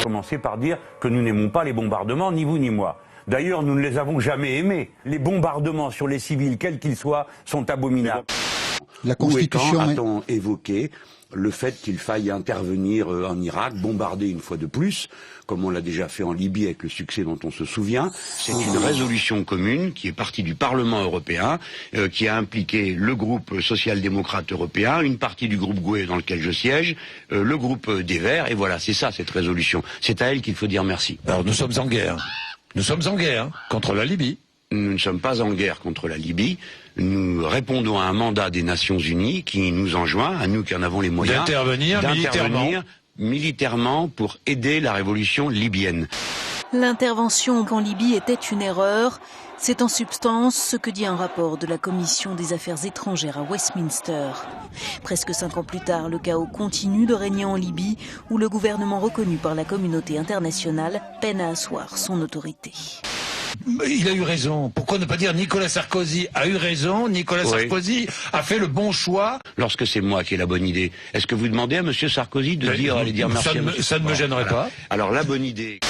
commencer par dire que nous n'aimons pas les bombardements, ni vous ni moi. D'ailleurs, nous ne les avons jamais aimés. Les bombardements sur les civils, quels qu'ils soient, sont abominables. La Constitution a-t-on évoqué le fait qu'il faille intervenir en Irak, bombarder une fois de plus, comme on l'a déjà fait en Libye avec le succès dont on se souvient. C'est une résolution commune qui est partie du Parlement européen, qui a impliqué le groupe social-démocrate européen, une partie du groupe GUE dans lequel je siège, le groupe des Verts, et voilà, c'est ça cette résolution. C'est à elle qu'il faut dire merci. Alors nous sommes en guerre. Nous sommes en guerre contre la Libye. Nous ne sommes pas en guerre contre la Libye. Nous répondons à un mandat des Nations Unies qui nous enjoint, à nous qui en avons les moyens, d'intervenir militairement pour aider la révolution libyenne. L'intervention en Libye était une erreur. C'est en substance ce que dit un rapport de la Commission des Affaires étrangères à Westminster. Presque 5 ans plus tard, le chaos continue de régner en Libye, où le gouvernement reconnu par la communauté internationale peine à asseoir son autorité. Il a eu raison. Pourquoi ne pas dire Nicolas Sarkozy a eu raison, Nicolas Sarkozy a fait le bon choix. Lorsque c'est moi qui ai la bonne idée, est-ce que vous demandez à M. Sarkozy de aller dire merci à M. Ça ne me gênerait pas. Alors la bonne idée...